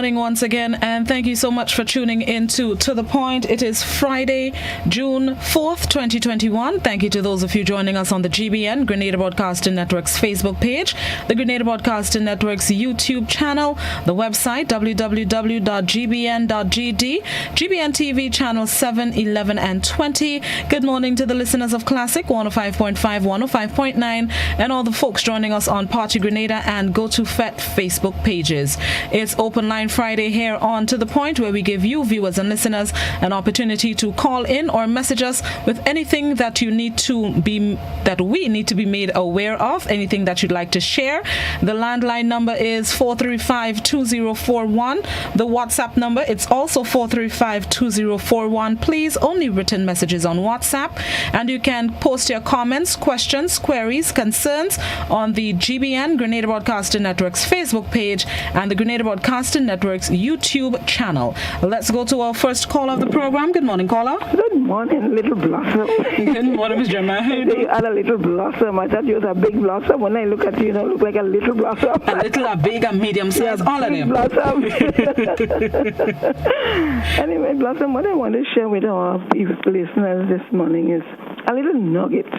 morning once again, and thank you so much for tuning in to The Point. It is Friday, June 4th, 2021. Thank you to those of you joining us on the GBN, Grenada Broadcasting Network's Facebook page, the Grenada Broadcasting Network's YouTube channel, the website www.gbn.gd, GBN TV channel 7, 11, and 20. Good morning to the listeners of Classic 105.5, 105.9, and all the folks joining us on Party Grenada and Go to FET Facebook pages. It's Open Line Friday here on To The Point, where we give you, viewers and listeners, an opportunity to call in or message us with anything that we need to be made aware of, anything that you'd like to share. The landline number is 435-2041. The WhatsApp number, it's also 435-2041. Please, only written messages on WhatsApp, and you can post your comments, questions, queries, concerns on the GBN, Grenada Broadcasting Network's Facebook page, and the Grenada Broadcasting Network's YouTube channel. Let's go to our first call of the program. Good morning, caller. Good morning, little blossom. Good morning, Ms. Gemma. You had a little blossom. I thought you was a big blossom. When I look at you, you don't look like a little blossom. A little, a big, a medium size, all of them. Blossom. Anyway, Blossom, what I want to share with our listeners this morning is a little nugget.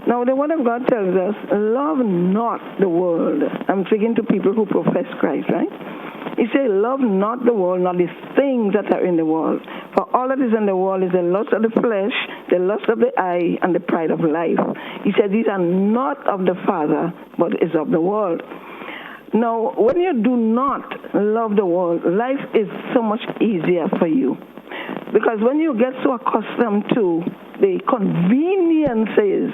Now, the Word of God tells us, love not the world. I'm speaking to people who profess Christ, right? He said, love not the world, not the things that are in the world. For all that is in the world is the lust of the flesh, the lust of the eye, and the pride of life. He said, these are not of the Father, but is of the world. Now, when you do not love the world, life is so much easier for you. Because when you get so accustomed to the conveniences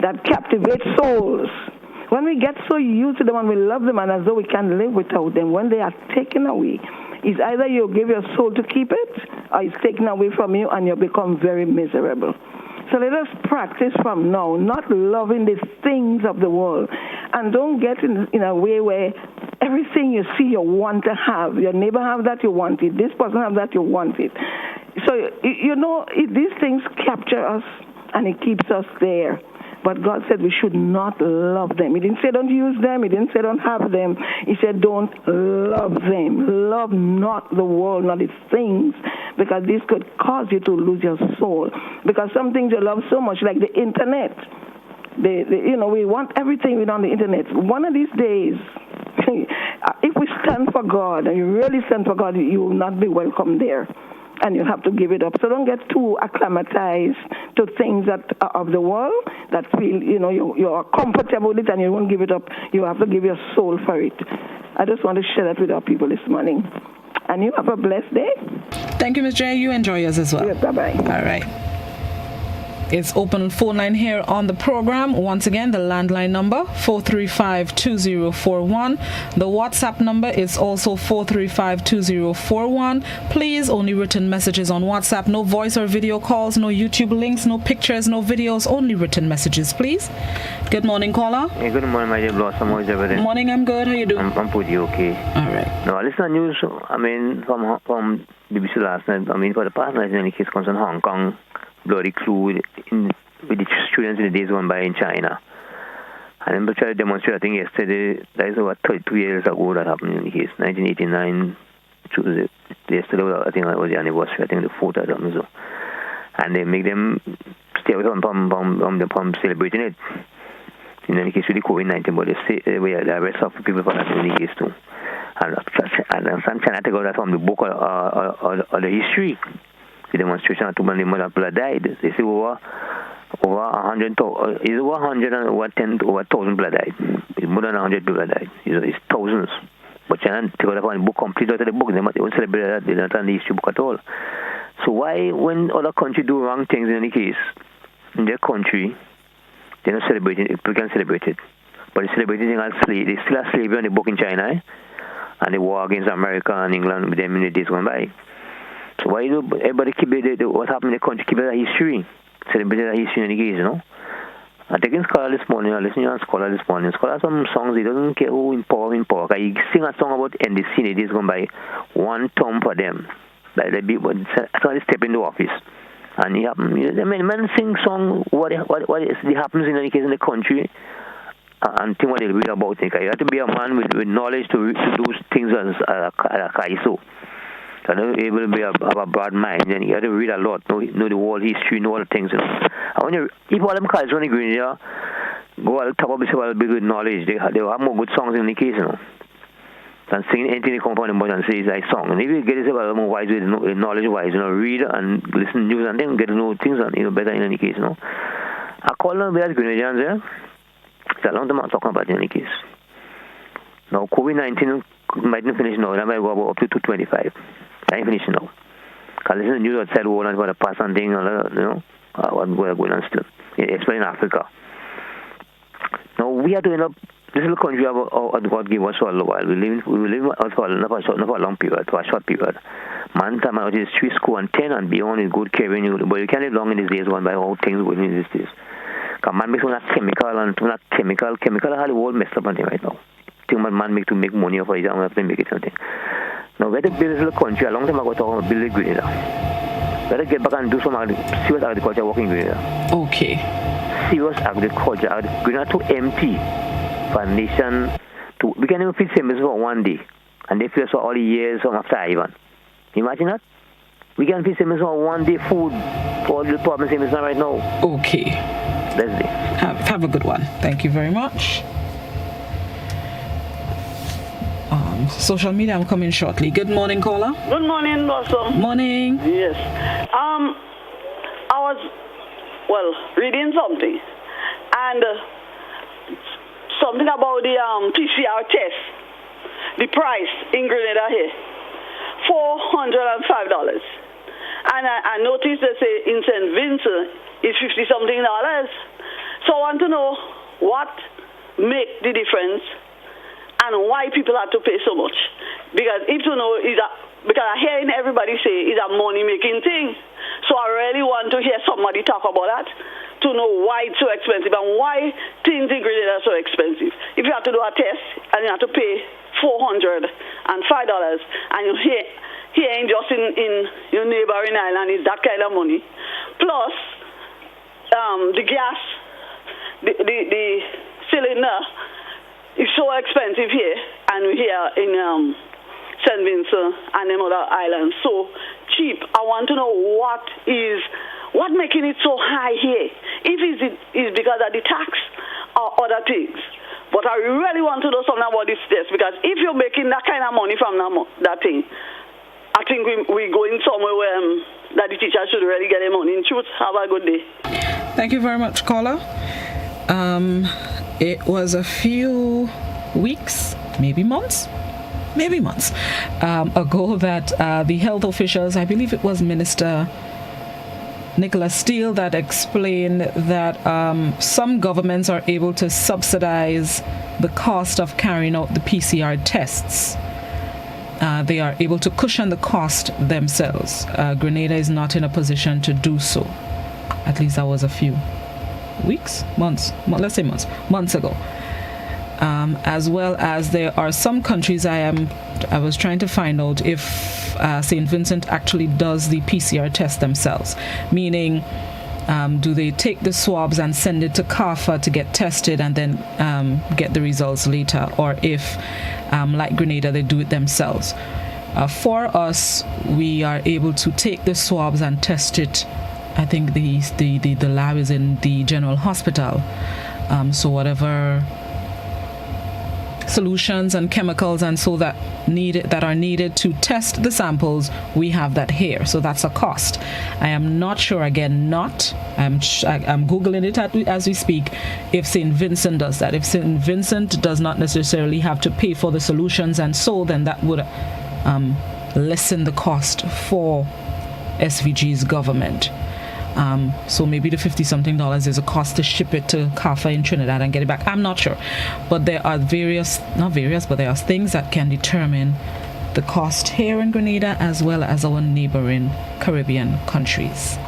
that captivate souls, when we get so used to them and we love them and as though we can't live without them, when they are taken away, it's either you give your soul to keep it or it's taken away from you and you become very miserable. So let us practice from now, not loving the things of the world. And don't get in a way where everything you see you want to have. Your neighbor have that, you want it. This person have that, you want it. So, these things capture us and it keeps us there. But God said we should not love them. He didn't say don't use them. He didn't say don't have them. He said don't love them. Love not the world, not its things, because this could cause you to lose your soul. Because some things you love so much, like the internet. We want everything on the internet. One of these days, if we stand for God, and you really stand for God, you will not be welcome there. And you have to give it up. So don't get too acclimatized to things that are of the world, that feel, you are comfortable with it and you won't give it up. You have to give your soul for it. I just want to share that with our people this morning. And you have a blessed day. Thank you, Ms. J. You enjoy yours as well. Yes, bye-bye. All right. It's open phone line here on the program. Once again, the landline number 435-2041. The WhatsApp number is also 435-2041. Please, only written messages on WhatsApp. No voice or video calls, no YouTube links, no pictures, no videos, only written messages, please. Good morning, caller. Hey, good morning, my dear Blossom. How is everything? Morning, I'm good. How you doing? I'm pretty okay. All right. Now, I listen to news, from BBC last night. For the past night, in any case, concerning Hong Kong, bloody clue with the students in the days gone by in China. And then we tried to demonstrate, I think yesterday, that is over 32 years ago that happened in the case, 1989, yesterday, I think that was the anniversary, I think the 4th of them. So. And they make them stay out from celebrating it. In any case, with the COVID-19, but they arrest of people for that in the case too. And some China take out that from the book or the history. The demonstration of too many people that died. They say over 100, it's over 100 and over 10, over 1,000 people died. It's more than 100 people died. It's thousands. But China take out the book complete out of the book. They won't celebrate that. They don't have the history book at all. So why, when other countries do wrong things in any case, in their country, they're not celebrating it, people can celebrate it. But they're celebrating as slavery. They still have slavery on the book in China, and the war against America and England with them in the days gone by. So why do everybody keep what happened in the country, keep it a history, celebrate a history in the case, I taking Scholar this morning, I listening to Scholar this morning. Scholar some songs, he doesn't care who in power. He sing a song about NDC in the days gone by, one thumb for them. Like they step into office. And the men sing song what happens in any case in the country, and think what they read about it. You have to be a man with knowledge to do things as a kaiso. So not able to have a broad mind, and you have to read a lot, know the world history, know all the things. And when you, if all them culture in Grenada go on top of it, a bit good knowledge, they have more good songs in the case, than singing anything they come from the mouth and say it's like song. And if you get yourself a little more wise with knowledge wise, read and listen to news and then get to know things and better in any case, I call them as Grenadians, it's a long time I'm talking about in any case. Now COVID-19 might not finish now, that might go up to 225. I ain't finished now. Because listen to the news outside the world and about the past and things, what's going on still, especially in Africa. Now, we are doing this little country God gave us for a while. We live for a long period, for a short period. Man, time out is 3 school and 10 and beyond is good carrying you, but you can't live long in these days one by how things going in these days. Because man makes one chemical and one chemical how the world messed up on thing right now. Think man make to make money off it, and have to make it something. Now, whether build this little country, a long time ago, talking about building Grenada. Better get back and do some serious agriculture work in Grenada. Okay. Serious agriculture. Grenada too empty for a nation to. We can even feed same for one day, and they feed us for all the years after Ivan. Imagine that. We can feed same for one day food for all the problems same right now. Okay. That's it. Have a good one. Thank you very much. Social media, I'm coming shortly. Good morning, caller. Good morning, Blossom. Morning. Yes. I was, reading something, and something about the PCR test. The price in Grenada here, $405. And I noticed they say in St. Vincent is $50-something. So I want to know what make the difference and why people have to pay so much. Because if you know, because I'm hearing everybody say it's a money-making thing. So I really want to hear somebody talk about that to know why it's so expensive and why things in Grenada are so expensive. If you have to do a test and you have to pay $405 and you're hearing just in your neighboring island is that kind of money. Plus, the gas, the cylinder, it's so expensive here, and we're here in St. Vincent and them other islands. So cheap. I want to know what making it so high here. If it's because of the tax or other things. But I really want to know something about this test, because if you're making that kind of money from that thing, I think we're going somewhere where that the teacher should really get their money. In truth, have a good day. Thank you very much, caller. It was a few weeks, maybe months ago that the health officials, I believe it was Minister Nicholas Steele, that explained that some governments are able to subsidize the cost of carrying out the PCR tests. They are able to cushion the cost themselves. Grenada is not in a position to do so. At least that was a few months ago. As well as there are some countries I was trying to find out if St. Vincent actually does the PCR test themselves, meaning do they take the swabs and send it to CAFA to get tested and then get the results later, or if like Grenada they do it themselves. For us, we are able to take the swabs and test it. I think the lab is in the general hospital, so whatever solutions and chemicals and so that are needed to test the samples, we have that here. So that's a cost. I am not sure, again, I'm Googling it as we speak, if St. Vincent does that. If St. Vincent does not necessarily have to pay for the solutions and so, then that would lessen the cost for SVG's government. So maybe the $50-something is a cost to ship it to CAFA in Trinidad and get it back. I'm not sure. But there are there are things that can determine the cost here in Grenada as well as our neighboring Caribbean countries.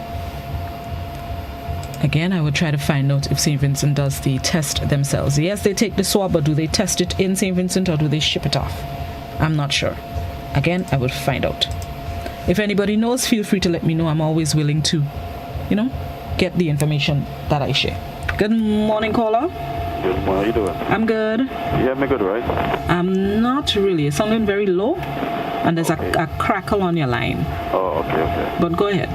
Again, I would try to find out if St. Vincent does the test themselves. Yes, they take the swab, but do they test it in St. Vincent or do they ship it off? I'm not sure. Again, I would find out. If anybody knows, feel free to let me know. I'm always willing to get the information that I share. Good morning, caller. Good morning. How you doing? I'm good. You hear me good, right? I'm not really. It's sounding very low, and there's a crackle on your line. Oh, okay. But go ahead.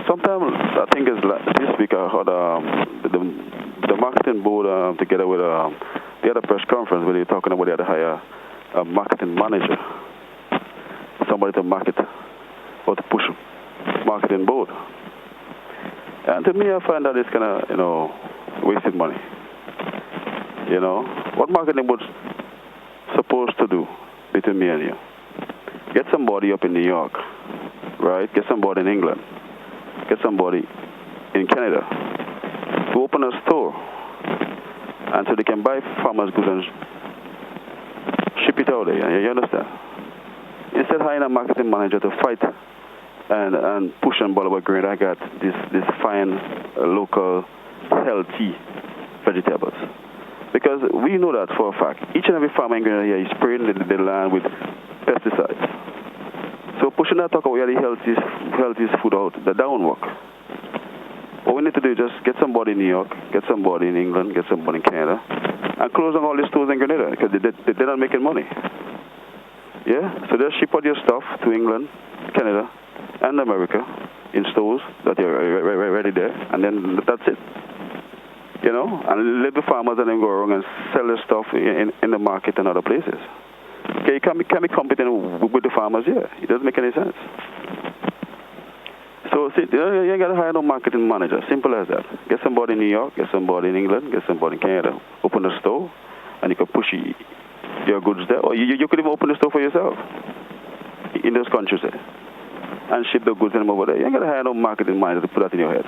Sometimes I think it's like this week I heard the marketing board together with they had a press conference where they were talking about they had to hire a marketing manager, somebody to market or to push marketing board. And to me, I find that it's kind of wasted money. What marketing board's supposed to do between me and you? Get somebody up in New York, right? Get somebody in England. Get somebody in Canada to open a store, and so they can buy farmers' goods and ship it out there. You understand? Instead of hiring a marketing manager to fight and push and ball about grain, I got this fine local healthy vegetables. Because we know that for a fact. Each and every farmer in Grenada here is spraying the land with pesticides. So pushing that talk about the healthiest food out, that won't work. What we need to do is just get somebody in New York, get somebody in England, get somebody in Canada, and close down all these stores in Grenada because they're not making money. Yeah? So just ship out your stuff to England, Canada, and America in stores that are ready there, and then that's it. And let the farmers and then go around and sell their stuff in the market and other places. Okay, you can't be competing with the farmers here. It doesn't make any sense. So see, you ain't got to hire no marketing manager. Simple as that. Get somebody in New York, get somebody in England, get somebody in Canada. Open a store, and you can push your goods there. Or you could even open a store for yourself in those countries there, and ship the goods in over there. You ain't got to hire no marketing manager to put that in your head.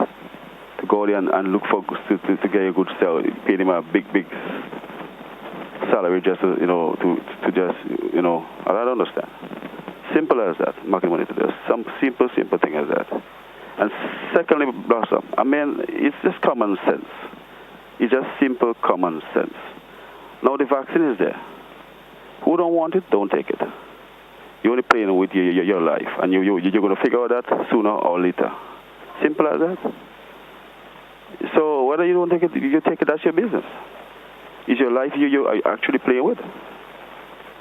To go there and look for to get a good sell, pay them a big salary just to just I don't understand. Simple as that. Marketing money to do some simple thing as that. And secondly, Blossom, I mean, it's just common sense. It's just simple common sense. Now the vaccine is there. Who don't want it, don't take it. You're only playing with your life, and you're going to figure out that sooner or later. Simple as that. So whether you don't take it, you take it, that's your business. It's your life you are actually playing with.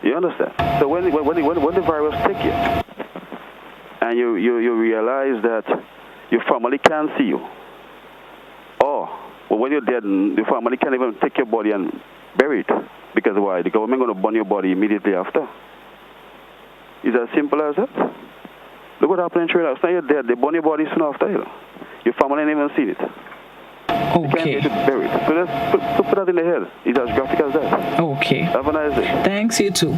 You understand? So when the virus takes you, and you realize that your family can't see you, or when you're dead, the family can't even take your body and bury it. Because why? The government going to burn your body immediately after. Is as simple as that? Look what happened in Sri Lanka. Now you're dead, they burn your body soon after. Your family ain't even seen it. Okay. So just put that in the head. It's as graphic as that. Okay. Have a nice day. Thanks, you too.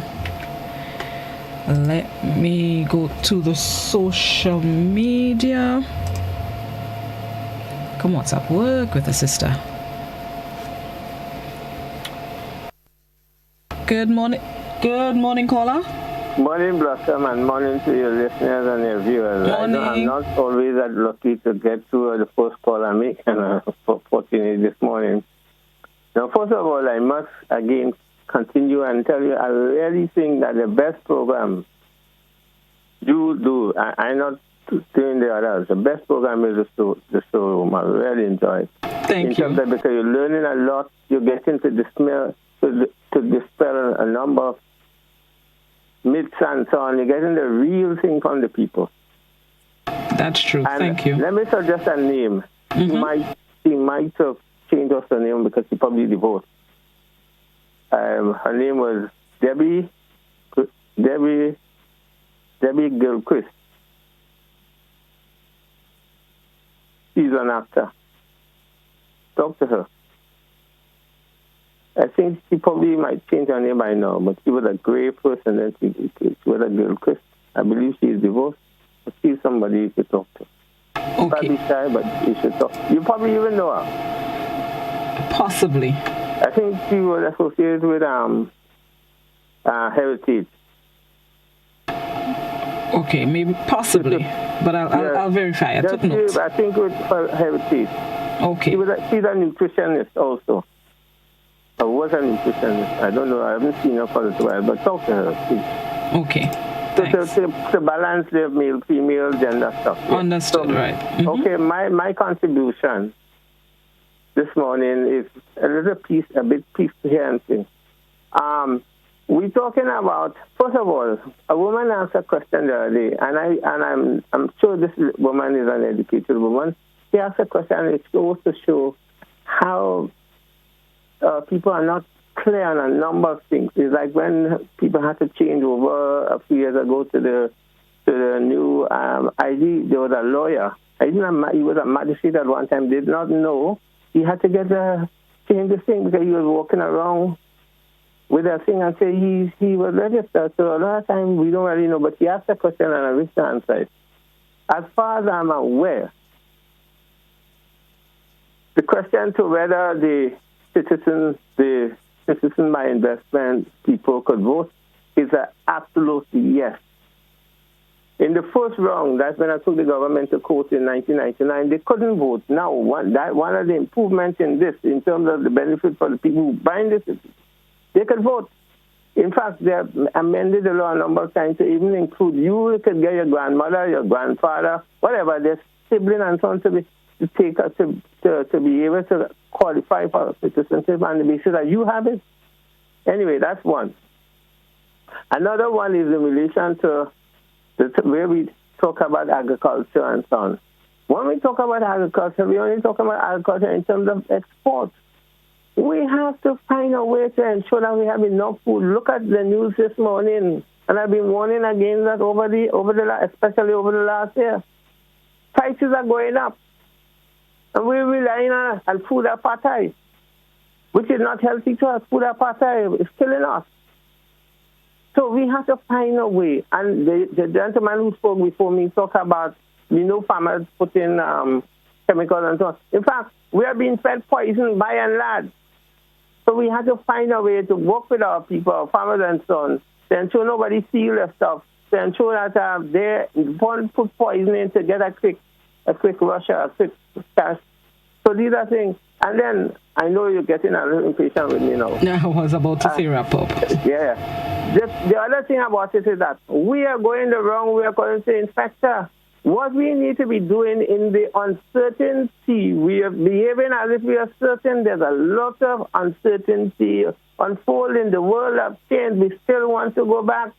Let me go to the social media. Come on, WhatsApp work with a sister. Good morning. Good morning, caller. Morning, Blossom, and morning to your listeners and your viewers. Morning. I'm not always that lucky to get through the first call I make, and I'm fortunate this morning. Now, first of all, I must again continue and tell you, I really think that the best program you do, I'm not doing the others, the best program is the showroom. I really enjoy it. Thank you. Because you're learning a lot, you're getting to dispel a number of myths and so on. You're getting the real thing from the people. That's true. And thank you. Let me suggest a name. Mm-hmm. She might have changed her name because she probably divorced. Her name was Debbie Gilchrist. She's an actor. Talk to her. I think she probably might change her name by now, but she was a great person, and she was a Gilchrist. I believe she is divorced. But she's somebody you should talk to. Okay. Probably shy, but you should talk. You probably even know her. Possibly. I think she was associated with Heritage. Okay, maybe possibly, but I'll verify. I took notes. I think with Heritage. Okay. She's a nutritionist also. I was a nutritionist. I don't know. I haven't seen her for a while, but talk to her, please. Okay. To balance the male, female, gender stuff. Yeah. Understood, right. Mm-hmm. Okay, my contribution this morning is a bit piece here and we're talking about, first of all, a woman asked a question the other day, and I'm sure this woman is an educated woman. She asked a question, and it goes to show how people are not clear on a number of things. It's like when people had to change over a few years ago to the new ID. There was a lawyer. He was a magistrate at one time. Did not know he had to change the thing because he was walking around with a thing and say he was registered. So a lot of times we don't really know. But he asked a question and I wish to answer it. As far as I'm aware, the question to whether the citizen by investment people could vote is an absolute yes. In the first round, that's when I took the government to court in 1999, they couldn't vote. Now, one of the improvements in this, in terms of the benefit for the people who buy the city, they could vote. In fact, they have amended the law a number of times to even include you could get your grandmother, your grandfather, whatever, their sibling and so on to be able to qualify for citizenship on the basis that you have it. Anyway, that's one. Another one is in relation to where we talk about agriculture and so on. When we talk about agriculture, we only talk about agriculture in terms of export. We have to find a way to ensure that we have enough food. Look at the news this morning, and I've been warning again that especially over the last year, prices are going up. And we're relying on food apartheid, which is not healthy to us. Food apartheid is killing us. So we have to find a way. And the gentleman who spoke before me talked about, farmers putting chemicals and so on. In fact, we are being fed poison by and large. So we have to find a way to work with our people, our farmers and so on, to ensure nobody steals their stuff, to ensure that they don't put poison in to get a quick rush, a quick cash. So these are things. And then I know you're getting a little impatient with me now. I was about to say wrap up. Yeah. The other thing about it is that we are going the wrong way according to the inspector. What we need to be doing in the uncertainty, we are behaving as if we are certain. There's a lot of uncertainty unfolding. The world has changed. We still want to go back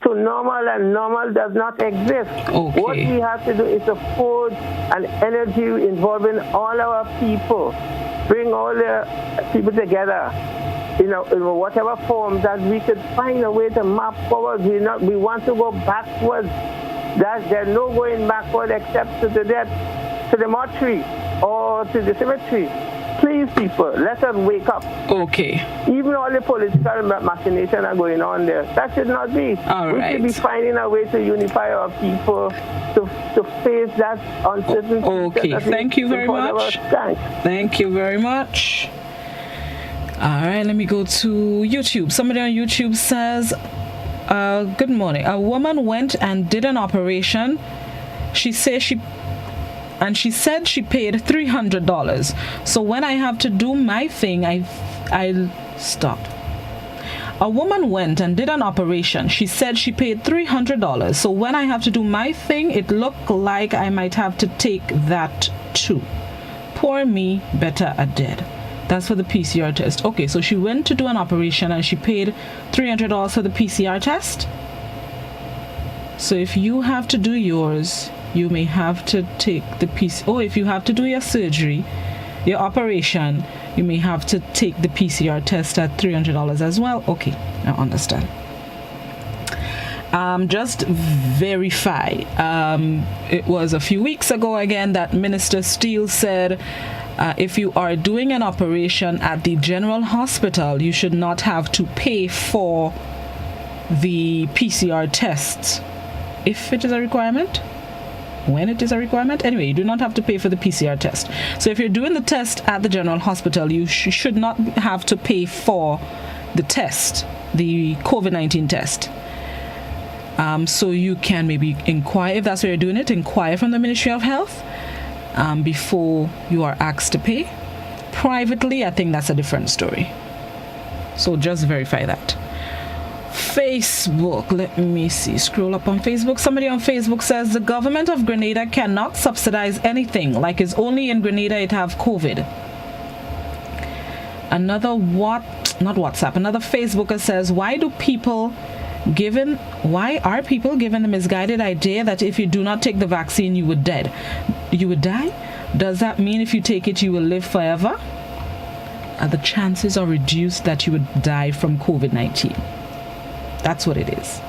to normal, and normal does not exist. Okay. What we have to do is to forge an energy involving all our people, bring all the people together, in whatever form that we could find a way to map forward. We want to go backwards. There's no going backward except to the death, to the mortuary or to the cemetery. Please, people, let us wake up. Okay. Even all the political machinations are going on there. That should not be. All right. We should be finding a way to unify our people to face that uncertainty. Okay. Thank you very much. Thank you very much. All right, let me go to YouTube. Somebody on YouTube says, good morning. A woman went and did an operation. She said she paid $300. So when I have to do my thing, I stopped. A woman went and did an operation. She said she paid $300. So when I have to do my thing, it looked like I might have to take that too. Poor me, better I did. That's for the PCR test. Okay, so she went to do an operation and she paid $300 for the PCR test. So if you have to do yours, you may have to take the if you have to do your surgery, your operation, you may have to take the PCR test at $300 as well. Okay, I understand. Just verify. It was a few weeks ago again that Minister Steele said if you are doing an operation at the general hospital, you should not have to pay for the PCR tests if it is a requirement. When it is a requirement. Anyway, you do not have to pay for the PCR test. So if you're doing the test at the general hospital, you should not have to pay for the test, the COVID-19 test. So you can maybe inquire, if that's where you're doing it, inquire from the Ministry of Health before you are asked to pay. Privately, I think that's a different story. So just verify that. Facebook, let me see, scroll up on Facebook. Somebody on Facebook says the government of Grenada cannot subsidize anything, like it's only in Grenada it have COVID. Another another Facebooker says, why are people given the misguided idea that if you do not take the vaccine, you would die? Does that mean if you take it, you will live forever? The chances are reduced that you would die from COVID-19. That's what it is.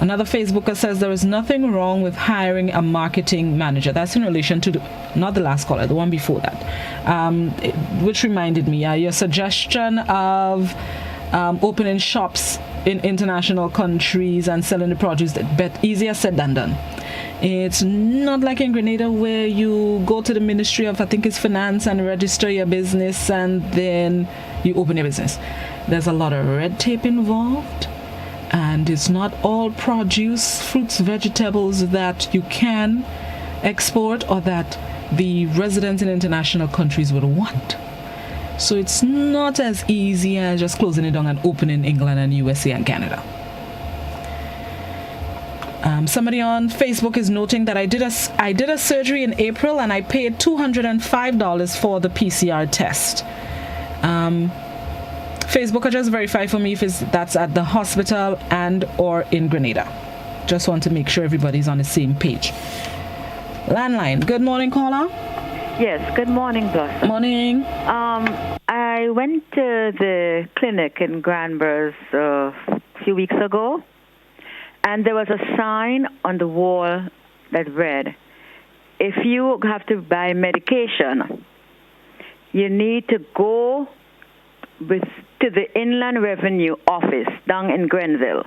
Another Facebooker says there is nothing wrong with hiring a marketing manager. That's in relation to not the last caller, the one before that, which reminded me, your suggestion of opening shops in international countries and selling the produce, but easier said than done. It's not like in Grenada where you go to the Ministry of, I think it's Finance, and register your business and then you open your business. There's a lot of red tape involved. And it's not all produce, fruits, vegetables that you can export or that the residents in international countries would want. So it's not as easy as just closing it down and opening England and USA and Canada. Somebody on Facebook is noting that I did a surgery in April and I paid $205 for the PCR test. Facebook, just verify for me if that's at the hospital and or in Grenada. Just want to make sure everybody's on the same page. Landline. Good morning, caller. Yes, good morning, Blossom. Morning. I went to the clinic in Granbury a few weeks ago, and there was a sign on the wall that read, if you have to buy medication, you need to go to the Inland Revenue Office down in Grenville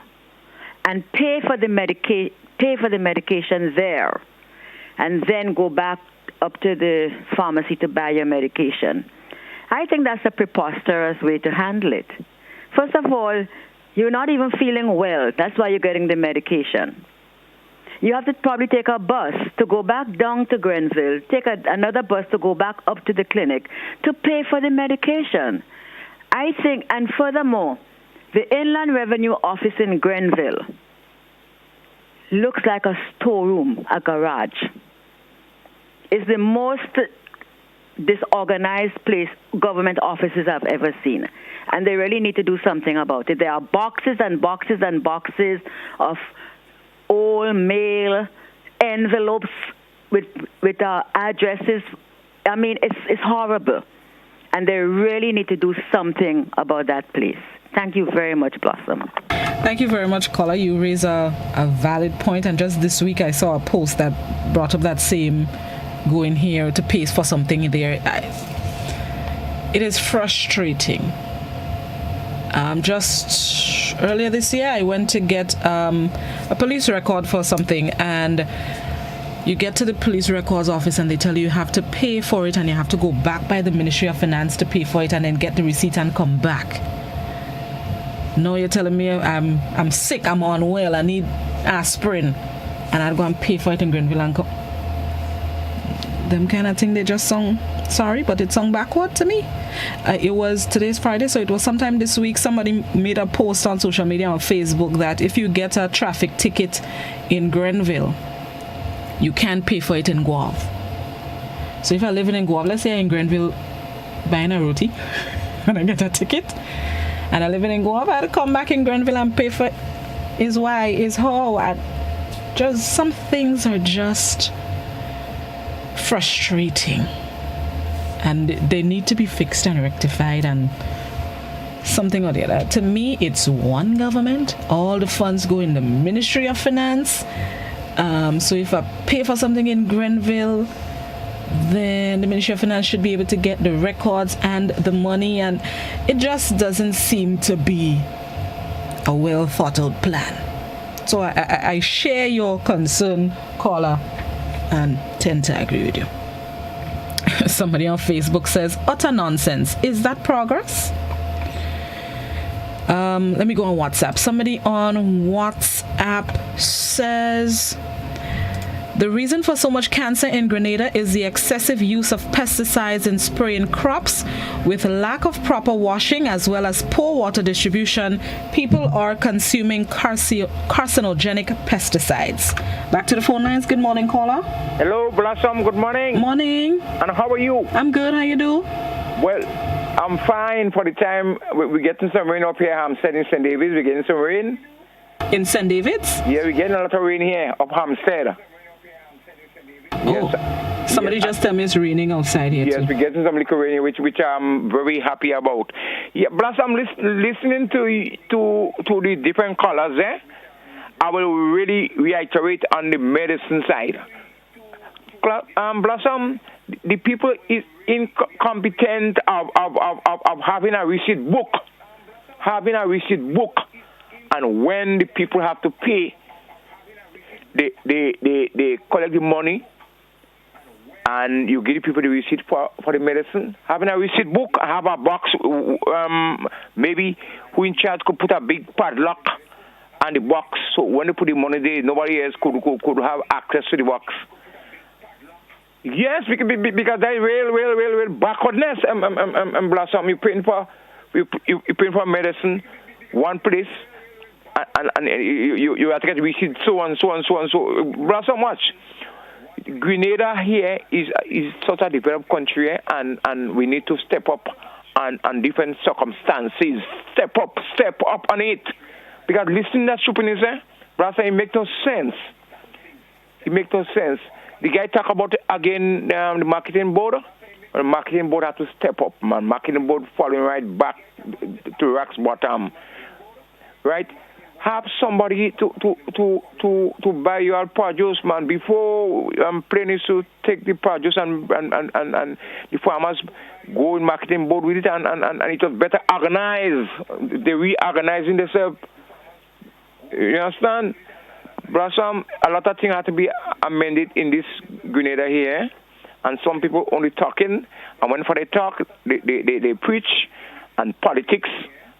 and pay for the medication there, and then go back up to the pharmacy to buy your medication. I think that's a preposterous way to handle it. First of all, you're not even feeling well. That's why you're getting the medication. You have to probably take a bus to go back down to Grenville, take another bus to go back up to the clinic to pay for the medication. I think, and furthermore, the Inland Revenue Office in Grenville looks like a storeroom, a garage. It's the most disorganized place government offices I've ever seen. And they really need to do something about it. There are boxes and boxes and boxes of old mail, envelopes with addresses. I mean, it's horrible. And they really need to do something about that place. Thank you very much, Blossom. Thank you very much, caller. You raise a valid point. And just this week, I saw a post that brought up that same going here to pay for something there. It is frustrating. Just earlier this year, I went to get a police record for something, and you get to the police records office and they tell you have to pay for it, and you have to go back by the Ministry of Finance to pay for it and then get the receipt and come back. No, you're telling me I'm sick, I'm unwell, I need aspirin, and I'd go and pay for it in Grenville and come. Them kind of thing, they just sung sorry, but it sung backward to me. Today's Friday, so it was sometime this week. Somebody made a post on social media on Facebook that if you get a traffic ticket in Grenville, you can't pay for it in Guave. So if I'm living in Guave, let's say I'm in Grenville buying a roti and I get a ticket, and I'm living in Guave, I had to come back in Grenville and pay for it. Is why, is how. Just some things are just frustrating, and they need to be fixed and rectified, and something or the other. To me, it's one government. All the funds go in the Ministry of Finance. So if I pay for something in Grenville, then the Ministry of Finance should be able to get the records and the money, and it just doesn't seem to be a well thought out plan. So I share your concern, caller, and tend to agree with you. Somebody on Facebook says, utter nonsense. Is that progress? Let me go on WhatsApp. Somebody on WhatsApp says, the reason for so much cancer in Grenada is the excessive use of pesticides in spraying crops. With lack of proper washing as well as poor water distribution, people are consuming carcinogenic pesticides. Back to the phone lines. Good morning, caller. Hello, Blossom. Good morning. Morning. And how are you? I'm good. How you do? Well, I'm fine for the time. We're getting some rain up here. Hampstead in St. David's. We're getting some rain. In St. David's? Yeah, we're getting a lot of rain here up Hampstead. Oh, yes. Somebody just tell me it's raining outside here. Yes, too. we're getting some little rain, which I'm very happy about. Yeah, plus I'm listening to the different colors there. I will really reiterate on the medicine side. Blossom, the people is incompetent of having a receipt book. And when the people have to pay, they collect the money and you give the people the receipt for the medicine. Having a receipt book, have a box, maybe who in charge could put a big padlock on the box, so when they put the money there, nobody else could have access to the box. Yes, because there is real backwardness. Blossom, you paying for medicine, one place, and you have to get receipt so on. Blossom, watch. Grenada here is such a developed country, and we need to step up on different circumstances. Step up on it. Because listening to that stupidness, Blossom, it makes no sense. The guy talk about again the marketing board. The marketing board have to step up, man. Marketing board falling right back to rock's bottom, right? Have somebody to buy your produce, man. Before planners to take the produce and the farmers go in marketing board with it, and it was better organized. They reorganizing themselves. You understand? Blossom, a lot of things have to be amended in this Grenada here, and some people only talking, and when for they talk, they preach, and politics,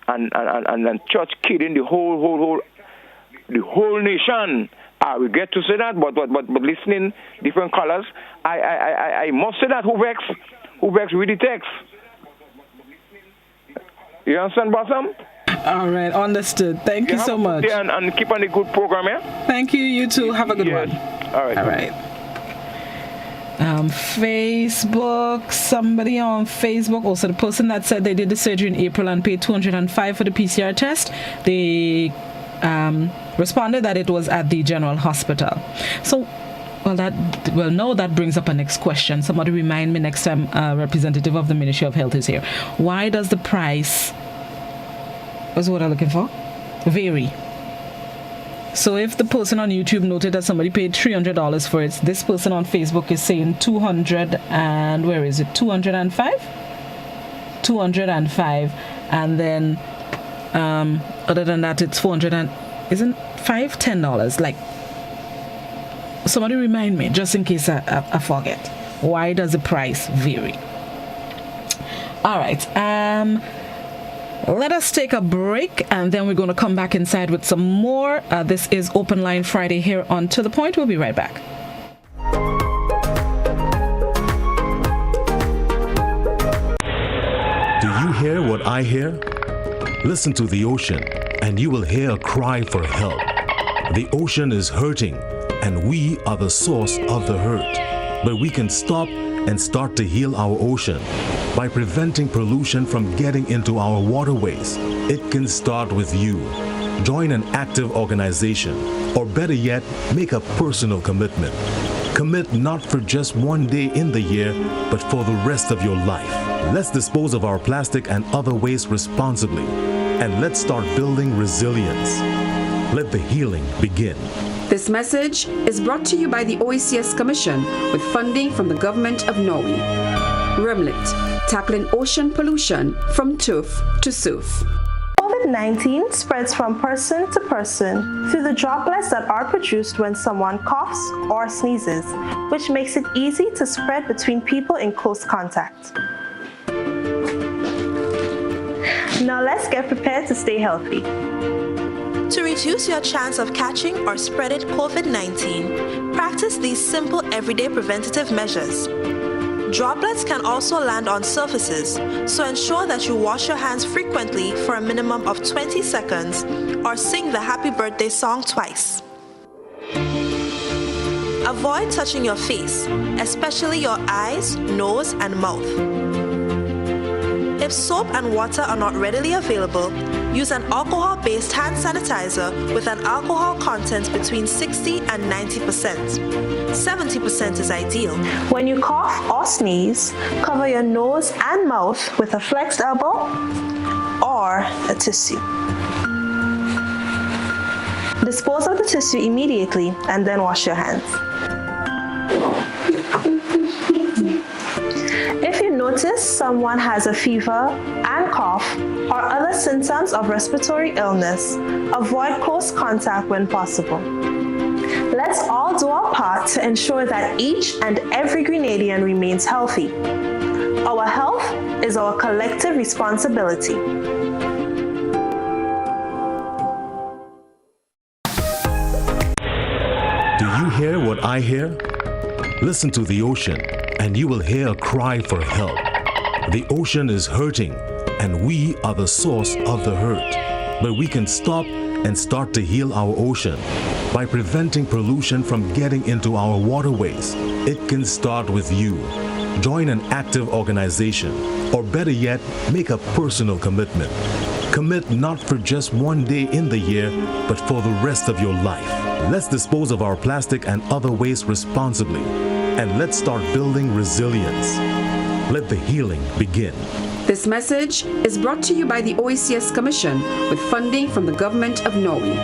and church killing the whole nation. I regret to say that, but listening different colors, I must say that who vex really text. You understand, Blossom? All right, understood. Thank you so much. And keep on the good program, yeah? Thank you. You too. Have a good one. All right. Facebook, somebody on Facebook, also the person that said they did the surgery in April and paid $205 for the PCR test, they responded that it was at the general hospital. So, that brings up a next question. Somebody remind me next time a representative of the Ministry of Health is here. Why does the price, what's what I'm looking for, vary? So if the person on YouTube noted that somebody paid $300 for it, this person on Facebook is saying 200 and where is it? 205? 205, and then other than that it's 400 and isn't $10? Like, somebody remind me just in case I forget. Why does the price vary? All right. Let us take a break, and then we're going to come back inside with some more. This is Open Line Friday here on To The Point. We'll be right back. Do you hear what I hear? Listen to the ocean, and you will hear a cry for help. The ocean is hurting, and we are the source of the hurt. But we can stop and start to heal our ocean by preventing pollution from getting into our waterways. It can start with you. Join an active organization, or better yet, make a personal commitment. Commit not for just one day in the year, but for the rest of your life. Let's dispose of our plastic and other waste responsibly, and let's start building resilience. Let the healing begin. This message is brought to you by the OECS Commission with funding from the Government of Norway. Remlit, tackling ocean pollution from tooth to surf. COVID-19 spreads from person to person through the droplets that are produced when someone coughs or sneezes, which makes it easy to spread between people in close contact. Now let's get prepared to stay healthy. To reduce your chance of catching or spreading COVID-19, practice these simple everyday preventative measures. Droplets can also land on surfaces, so ensure that you wash your hands frequently for a minimum of 20 seconds or sing the happy birthday song twice. Avoid touching your face, especially your eyes, nose, and mouth. soap and water are not readily available, use an alcohol-based hand sanitizer with an alcohol content between 60 and 90%. 70% is ideal. When you cough or sneeze, cover your nose and mouth with a flexed elbow or a tissue. Dispose of the tissue immediately and then wash your hands. If you notice someone has a fever and cough or other symptoms of respiratory illness, avoid close contact when possible. Let's all do our part to ensure that each and every Grenadian remains healthy. Our health is our collective responsibility. Do you hear what I hear? Listen to the ocean, and you will hear a cry for help. The ocean is hurting, and we are the source of the hurt. But we can stop and start to heal our ocean by preventing pollution from getting into our waterways. It can start with you. Join an active organization, or better yet, make a personal commitment. Commit not for just one day in the year, but for the rest of your life. Let's dispose of our plastic and other waste responsibly, and let's start building resilience. Let the healing begin. This message is brought to you by the OECS Commission with funding from the Government of Norway.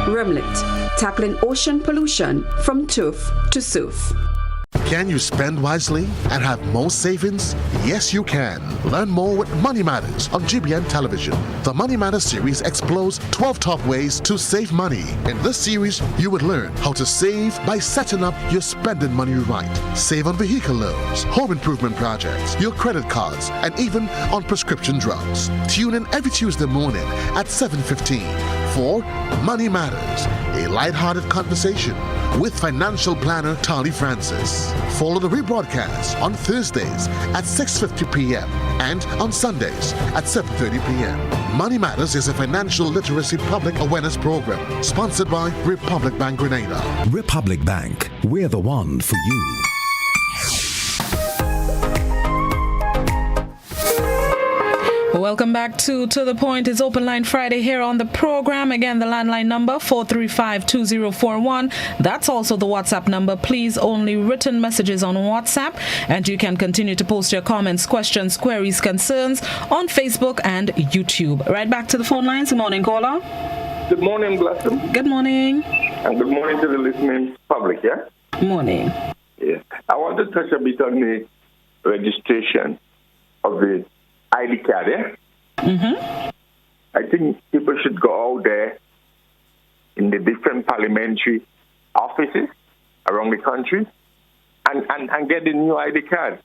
Remlit, tackling ocean pollution from turf to surf. Can you spend wisely and have more savings? Yes, you can. Learn more with Money Matters on GBN Television. The Money Matters series explores 12 top ways to save money. In this series, you would learn how to save by setting up your spending money right. Save on vehicle loans, home improvement projects, your credit cards, and even on prescription drugs. Tune in every Tuesday morning at 7:15 for Money Matters, a lighthearted conversation with financial planner Tali Francis. Follow the rebroadcast on Thursdays at 6:50 p.m. and on Sundays at 7:30 p.m. Money Matters is a financial literacy public awareness program sponsored by Republic Bank Grenada. Republic Bank, we're the one for you. Welcome back to The Point. It's Open Line Friday here on the program. Again, the landline number 435-2041. That's also the WhatsApp number. Please, only written messages on WhatsApp, and you can continue to post your comments, questions, queries, concerns on Facebook and YouTube. Right back to the phone lines. Good morning, caller. Good morning, Blossom. Good morning. And good morning to the listening public, yeah? Good morning. Yeah. I want to touch a bit on the registration of the ID card, yeah? Mm-hmm. I think people should go out there in the different parliamentary offices around the country and get the new ID card.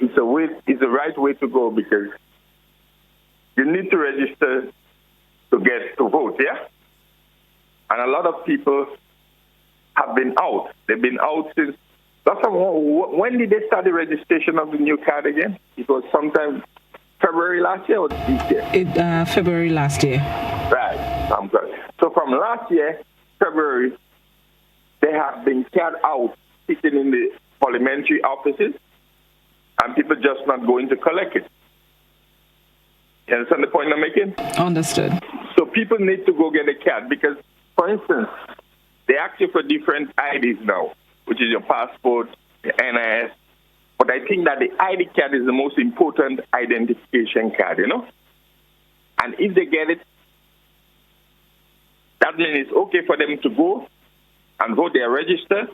It's the right way to go because you need to register to get to vote, yeah? And a lot of people have been out. They've been out since. When did they start the registration of the new card again? It was sometime February last year or this year? February last year. Right. I'm good. So from last year, February, they have been carried out, sitting in the parliamentary offices, and people just not going to collect it. You understand the point I'm making? Understood. So people need to go get a card because, for instance, they ask you for different IDs now, which is your passport, your NIS. But I think that the ID card is the most important identification card, you know? And if they get it, that means it's okay for them to go and vote their register.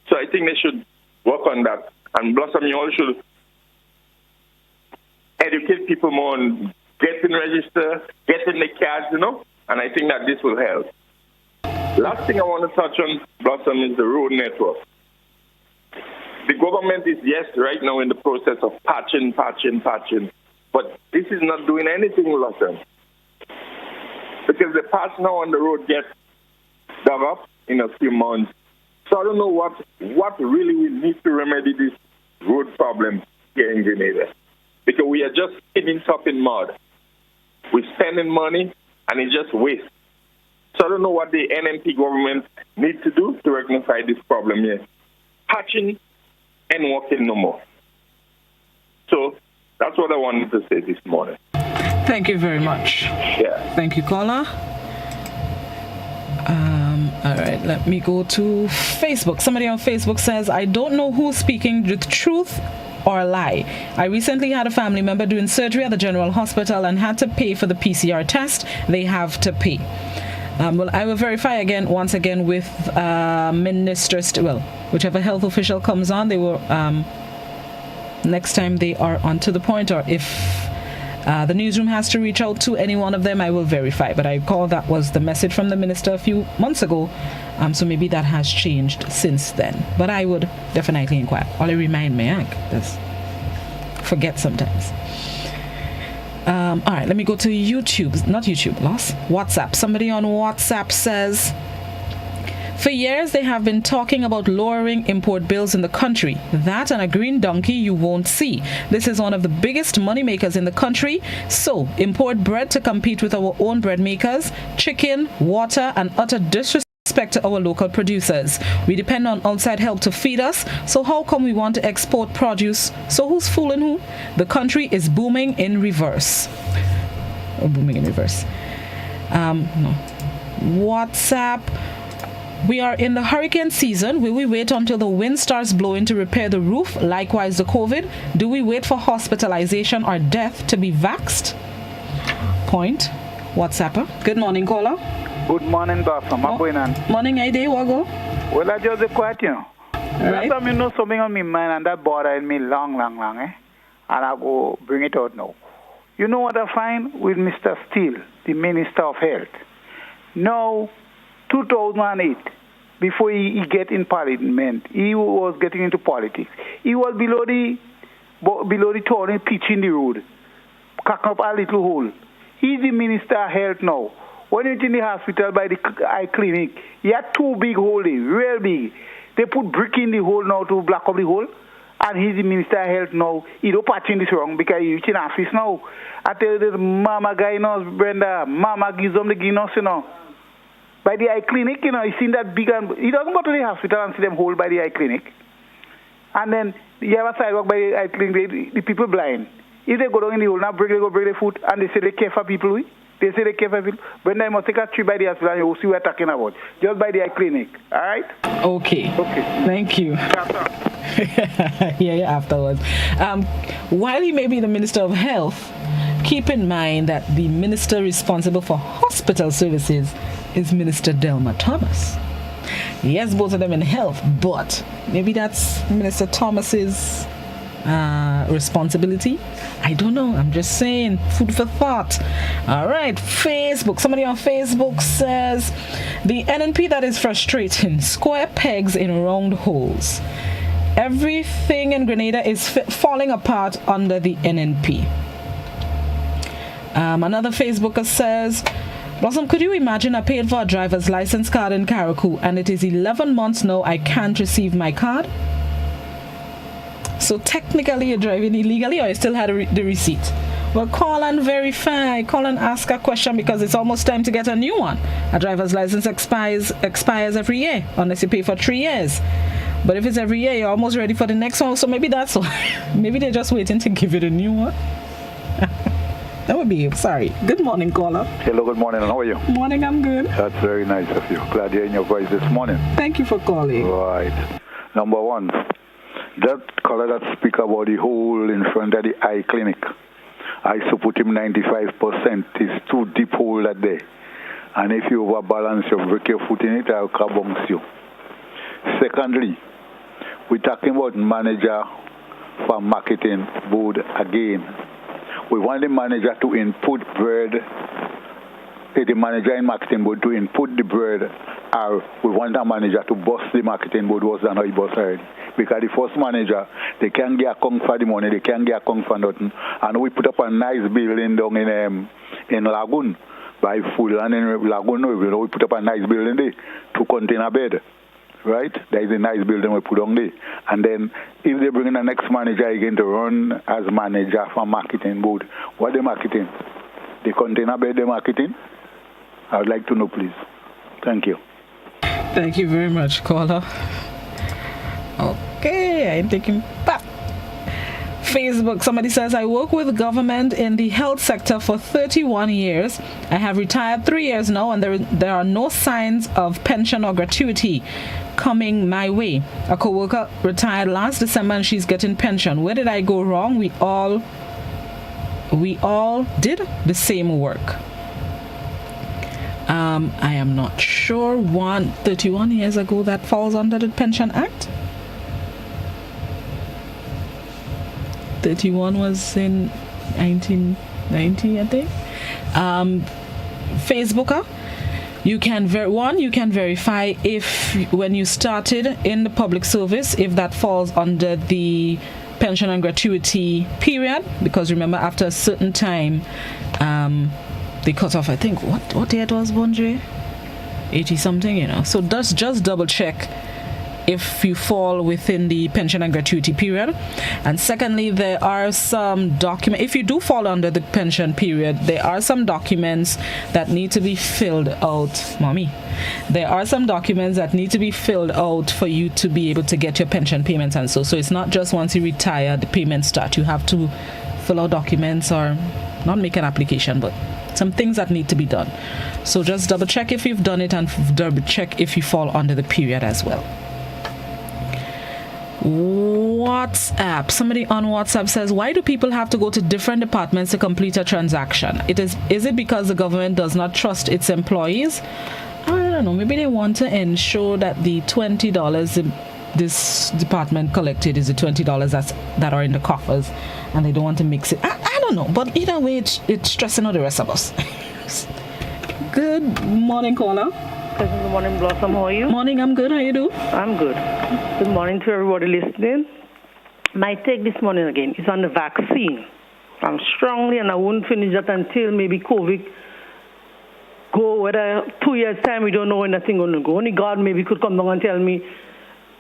So I think they should work on that. And Blossom, you all should educate people more on getting registered, getting the cards, you know? And I think that this will help. Last thing I want to touch on, Blossom, is the road network. The government is, yes, right now in the process of patching, but this is not doing anything, Blossom. Because the patch now on the road gets dug up in a few months. So I don't know what really we need to remedy this road problem here in Grenada. Because we are just sitting top in mud. We're spending money and it's just waste. So I don't know what the NMP government needs to do to rectify this problem here. Patching and walking no more. So That's what I wanted to say this morning. Thank you very much. Yeah. Thank you, caller. All right, let me go to Facebook. Somebody on Facebook says, I don't know who's speaking the truth or a lie. I recently had a family member doing surgery at the General Hospital and had to pay for the PCR test. They have to pay. Well, I will verify once again with ministers. Well, whichever health official comes on, they will next time they are onto the point, or if the newsroom has to reach out to any one of them, I will verify. But I recall that was the message from the minister a few months ago, so maybe that has changed since then. But I would definitely inquire. Only remind me, I just forget sometimes. All right, let me go to YouTube. Not YouTube, lost. WhatsApp. Somebody on WhatsApp says, for years they have been talking about lowering import bills in the country. That and a green donkey you won't see. This is one of the biggest money makers in the country. So import bread to compete with our own bread makers, chicken, water, and utter disrespect to our local producers. We depend on outside help to feed us. So how come we want to export produce? So who's fooling who? The country is booming in reverse. Booming in reverse. No. WhatsApp. We are in the hurricane season. Will we wait until the wind starts blowing to repair the roof? Likewise, the COVID. Do we wait for hospitalization or death to be vaxxed? Point. WhatsApper. Good morning, caller. Good morning, Blossom. I'm going on. Morning, Ide. Wago. Well, I just a question. Right. Last time know something on my mind and that bothered me long, eh? And I go bring it out now. You know what I find with Mr. Steele, the Minister of Health? Now, 2008, before he get in parliament, he was getting into politics. He was below the turning pitch in the road, cutting up a little hole. He's the Minister of Health now. When you're in the hospital by the eye clinic, he had two big holes, real big. They put brick in the hole now to block up the hole. And he's the Minister of Health now. He don't patch in this wrong because he's in office now. I tell you, this mama guy knows, Brenda, mama gives them the Guinness, you know. By the eye clinic, you know, he's seen that big, and he doesn't go to the hospital and see them hold by the eye clinic. And then you have a sidewalk by the eye clinic, the people blind. If they go down in the hole, now they go break their foot, and they say they care for people, They say they care for people. But they must take a trip by the hospital, and you'll see what we're talking about. Just by the eye clinic, all right? Okay. Thank you. Yeah, afterwards. While he may be the Minister of Health, keep in mind that the minister responsible for hospital services is Minister Delma Thomas. Yes, both of them in health, but maybe that's Minister Thomas's responsibility. I don't know. I'm just saying, food for thought. All right, Facebook. Somebody on Facebook says, the NNP that is frustrating, square pegs in round holes. Everything in Grenada is falling apart under the NNP. Another Facebooker says, Blossom, could you imagine I paid for a driver's license card in Carriacou and it is 11 months now I can't receive my card? So technically you're driving illegally, or you still had the receipt? Well, call and verify. Call and ask a question, because it's almost time to get a new one. A driver's license expires every year unless you pay for 3 years. But if it's every year, you're almost ready for the next one. So maybe that's why. Maybe they're just waiting to give it a new one. That would be, sorry. Good morning, caller. Hello, good morning. How are you? Morning, I'm good. That's very nice of you. Glad you're in your voice this morning. Thank you for calling. Right. Number one, that caller that speak about the hole in front of the eye clinic, I support him 95%. It's too deep hole that day. And if you overbalance, you break your foot in it, I'll bounce you. Secondly, we're talking about manager for marketing board again. We want the manager to input bread, the manager in marketing board to input the bread, or we want the manager to boss the marketing board worse than how he boss already. Because the first manager, they can't get account for the money, they can't get account for nothing. And we put up a nice building down in Lagoon, by full, and in Lagoon, we put up a nice building there to contain a bed. Right? There is a nice building we put on there. And then if they bring in the next manager again to run as manager for marketing board, what they marketing? The container bed they marketing? I would like to know, please. Thank you. Thank you very much, caller. Okay, I'm taking back. Facebook, somebody says, I work with government in the health sector for 31 years. I have retired 3 years now, and there are no signs of pension or gratuity coming my way. A co-worker retired last December and she's getting pension. Where did I go wrong? We all did the same work. I am not sure. 31 years ago, that falls under the Pension Act. 31 was in 1990, I think. Facebooker, you can verify if when you started in the public service, if that falls under the pension and gratuity period, because remember, after a certain time, they cut off, I think, what day it was, Bondre? 80 something, So just double check if you fall within the pension and gratuity period. And secondly, there are some documents, if you do fall under the pension period, there are some documents that need to be filled out. There are some documents that need to be filled out for you to be able to get your pension payments, and so it's not just once you retire the payments start. You have to fill out documents, or not make an application, but some things that need to be done. So just double check if you've done it, and double check if you fall under the period as well. WhatsApp. Somebody on WhatsApp says, why do people have to go to different departments to complete a transaction? Is it because the government does not trust its employees? I don't know. Maybe they want to ensure that the $20 this department collected is the $20 that are in the coffers, and they don't want to mix it. I don't know. But either way, it's stressing out the rest of us. Good morning, caller. Good morning, Blossom. How are you? Morning, I'm good. How you do? I'm good. Good morning to everybody listening. My take this morning again is on the vaccine. I'm strongly, and I won't finish that until maybe COVID go. Whether 2 years' time, we don't know when that thing going to go. Only God maybe could come down and tell me,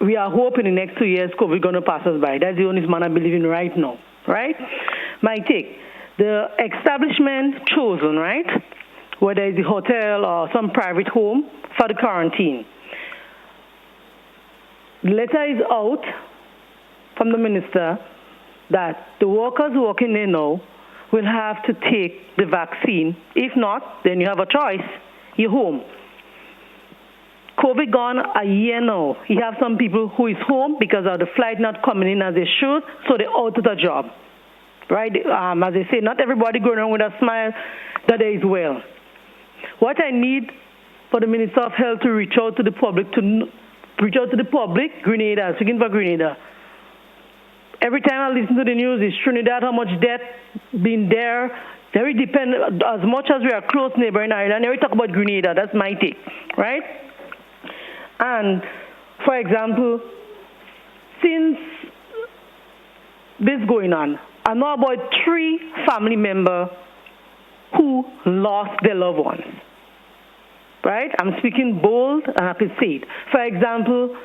we are hoping in the next 2 years COVID going to pass us by. That's the only man I believe in right now, right? My take, the establishment chosen, right, whether it's a hotel or some private home for the quarantine. The letter is out from the minister that the workers working there now will have to take the vaccine. If not, then you have a choice. You're home. COVID gone a year now. You have some people who is home because of the flight not coming in as they should, so they're out of the job. Right? As they say, not everybody going around with a smile that they is well. What I need for the Minister of Health to reach out to the public, Grenada, speaking for Grenada. Every time I listen to the news, it's Trinidad, how much death been there. Very dependent, as much as we are close neighbor in Ireland, we talk about Grenada. That's my take, right? And, for example, since this going on, I know about 3 family members who lost their loved ones. Right? I'm speaking bold, and I can say it. For example,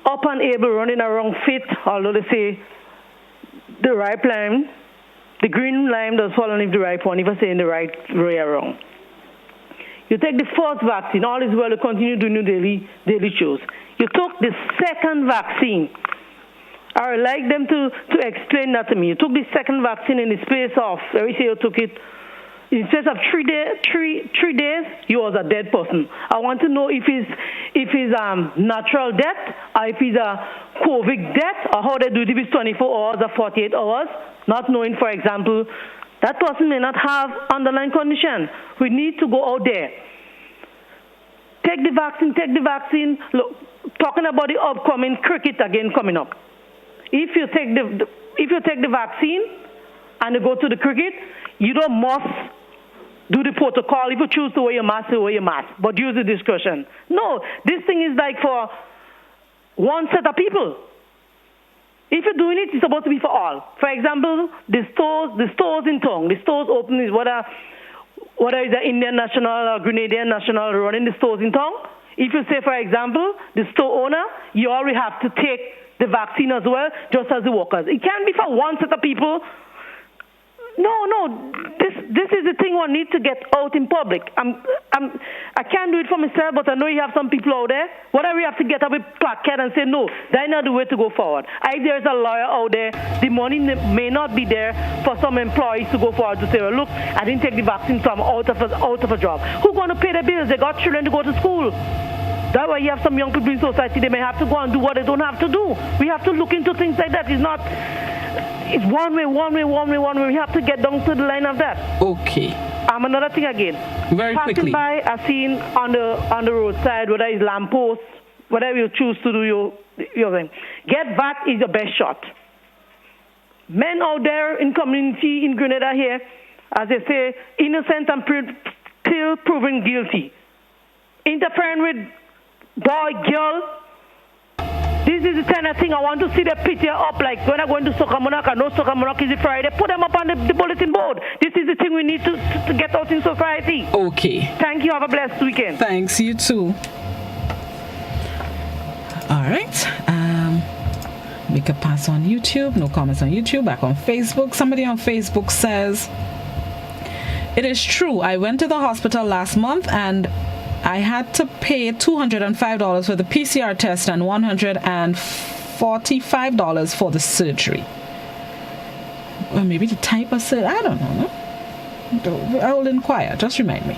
up and able, running around fit, although they say the ripe lime, the green lime does fall underneath the ripe one, if I say in the right way around. You take the first vaccine, all is well, you continue doing your daily chores. You took the second vaccine. I would like them to explain that to me. You took the second vaccine in the space of, let me say you took it, in space of 3 days, you was a dead person. I want to know if it's natural death, or if it's a COVID death, or how they do it, if it's 24 hours or 48 hours, not knowing, for example, that person may not have underlying condition. We need to go out there. Take the vaccine. Look, talking about the upcoming cricket again coming up. If you take the vaccine and you go to the cricket, you don't must do the protocol. If you choose to wear your mask, you wear your mask. But use the discretion. No, this thing is like for one set of people. If you're doing it, it's supposed to be for all. For example, the stores in town, the stores open is whether it's an Indian national or Grenadian national running the stores in town. If you say, for example, the store owner, you already have to take the vaccine as well, just as the workers. It can't be for one set of people. No. This is the thing one needs to get out in public. I can't do it for myself, but I know you have some people out there. Whatever you have to get up with plaquette and say, no, that's not the way to go forward. There's a lawyer out there. The money may not be there for some employees to go forward to say, well, look, I didn't take the vaccine, so I'm out of a job. Who's going to pay the bills? They got children to go to school. That's why you have some young people in society, they may have to go and do what they don't have to do. We have to look into things like that. It's one way. We have to get down to the line of that. Okay. Another thing again. Very quickly. Passing by, I've seen on the roadside, whether it's lampposts, whatever you choose to do your thing. Get back is the best shot. Men out there in community in Grenada here, as they say, innocent and still proven guilty. Interfering with boy, girl. This is the kind of thing I want to see the picture up, like when I go into Socamonac, I know Socamonac is a Friday, put them up on the bulletin board. This is the thing we need to get out in society. Okay. Thank you. Have a blessed weekend. Thanks. You too. All right. Make a pass on YouTube. No comments on YouTube. Back on Facebook. Somebody on Facebook says, it is true. I went to the hospital last month and I had to pay $205 for the PCR test and $145 for the surgery. Or maybe the type of surgery. I don't know. No? I will inquire. Just remind me.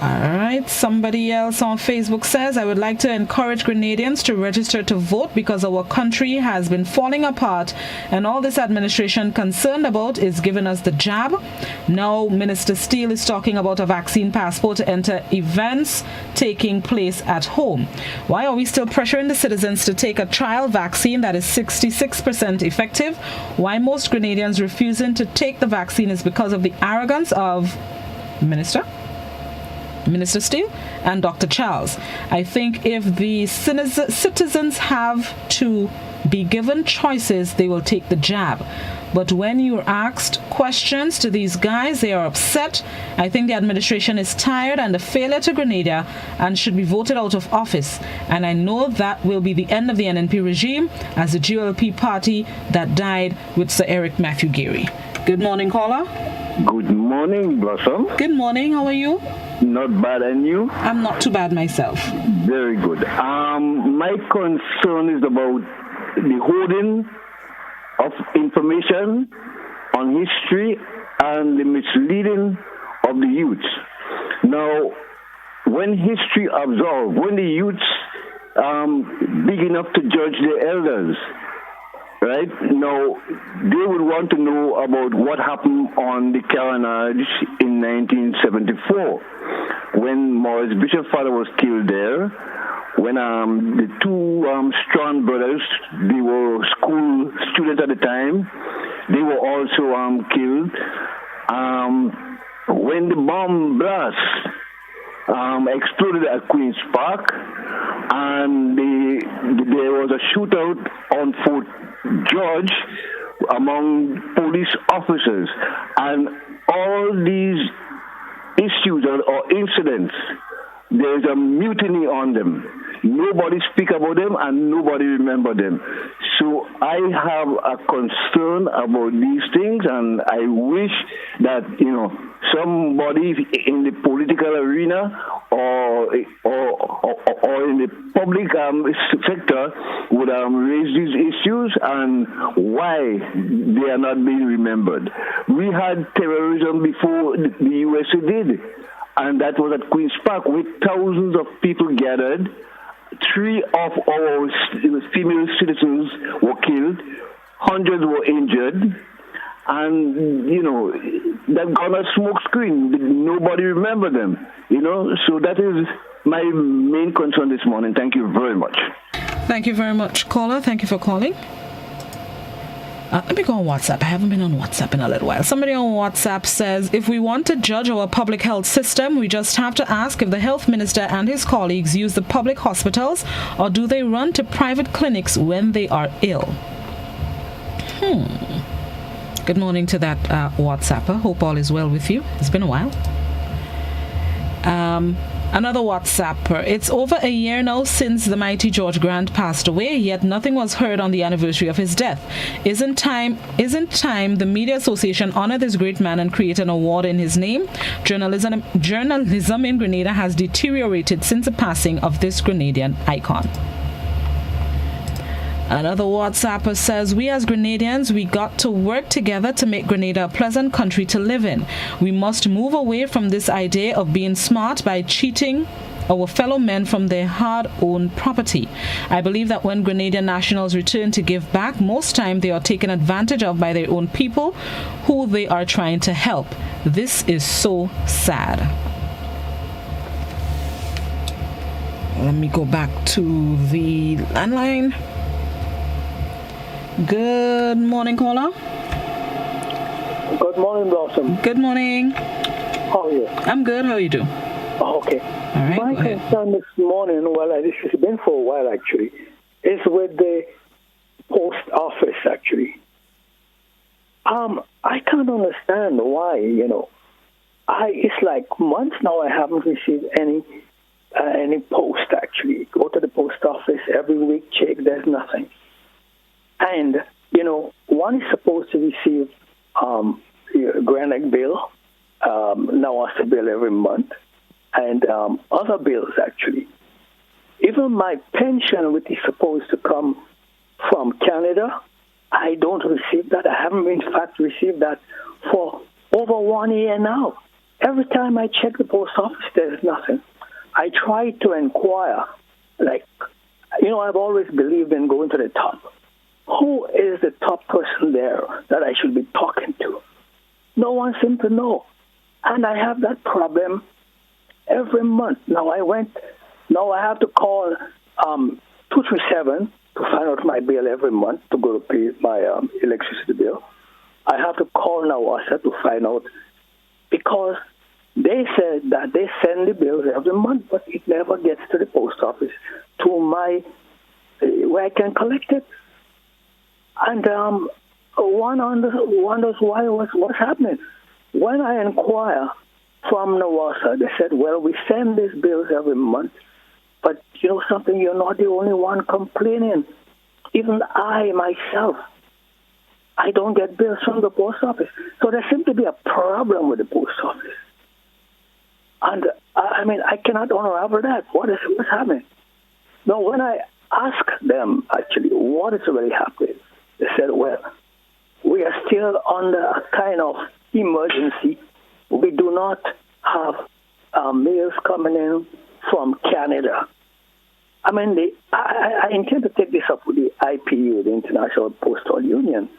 All right. Somebody else on Facebook says, I would like to encourage Grenadians to register to vote because our country has been falling apart and all this administration concerned about is giving us the jab. Now Minister Steele is talking about a vaccine passport to enter events taking place at home. Why are we still pressuring the citizens to take a trial vaccine that is 66% effective? Why most Grenadians refusing to take the vaccine is because of the arrogance of Minister Steele and Dr. Charles. I think if the citizens have to be given choices, they will take the jab. But when you're asked questions to these guys, they are upset. I think the administration is tired and a failure to Grenada and should be voted out of office. And I know that will be the end of the NNP regime as the GLP party that died with Sir Eric Matthew Geary. Good morning, caller. Good morning, Blossom. Good morning. How are you? Not bad, and you? I'm not too bad myself. Very good. My concern is about the holding of information on history and the misleading of the youth. Now, when history absolves, when the youths big enough to judge their elders, right? Now, they would want to know about what happened on the carnage in 1974 when Maurice Bishop's father was killed there, when the two Strand brothers, they were school students at the time, they were also killed. When the bomb blast exploded at Queen's Park, and there was a shootout on Fort George among police officers, and all these issues or incidents, there's a mutiny on them. Nobody speak about them and nobody remember them. So I have a concern about these things, and I wish that, somebody in the political arena or in the public sector would raise these issues and why they are not being remembered. We had terrorism before the USA did, and that was at Queen's Park with thousands of people gathered. 3 of our female citizens were killed, hundreds were injured, and, that got a smoke screen. Nobody remembered them, So that is my main concern this morning. Thank you very much. Thank you very much, caller. Thank you for calling. Let me go on WhatsApp. I haven't been on WhatsApp in a little while. Somebody on WhatsApp says, if we want to judge our public health system, we just have to ask if the health minister and his colleagues use the public hospitals or do they run to private clinics when they are ill? Good morning to that WhatsApper. Hope all is well with you. It's been a while. Another WhatsApper. It's over a year now since the mighty George Grant passed away, yet nothing was heard on the anniversary of his death. Isn't time the Media Association honor this great man and create an award in his name? Journalism in Grenada has deteriorated since the passing of this Grenadian icon. Another WhatsApper says, we as Grenadians, we got to work together to make Grenada a pleasant country to live in. We must move away from this idea of being smart by cheating our fellow men from their hard-earned property. I believe that when Grenadian nationals return to give back, most time they are taken advantage of by their own people who they are trying to help. This is so sad. Let me go back to the landline. Good morning, caller. Good morning, Blossom. Good morning. How are you? I'm good. How are you doing? Okay. All right, my concern this morning, this has been for a while actually, is with the post office actually. I can't understand why, it's like months now I haven't received any post actually. Go to the post office every week, check, there's nothing. And, one is supposed to receive Granite bill, Nawasa bill every month, and other bills, actually. Even my pension, which is supposed to come from Canada, I don't receive that. I haven't, in fact, received that for over 1 year now. Every time I check the post office, there's nothing. I try to inquire, I've always believed in going to the top. Who is the top person there that I should be talking to? No one seems to know. And I have that problem every month. Now I have to call 237 to find out my bill every month to go to pay my electricity bill. I have to call Nawasa to find out because they said that they send the bills every month, but it never gets to the post office to my where I can collect it. And one wonders what's happening. When I inquire from Nawasa, they said, well, we send these bills every month, but you know something, you're not the only one complaining. Even I, myself, I don't get bills from the post office. So there seems to be a problem with the post office. And I cannot unravel that. What's happening? Now, when I ask them, actually, what is really happening, they said, well, we are still under a kind of emergency. We do not have mails coming in from Canada. I intend to take this up with the IPU, the International Postal Union.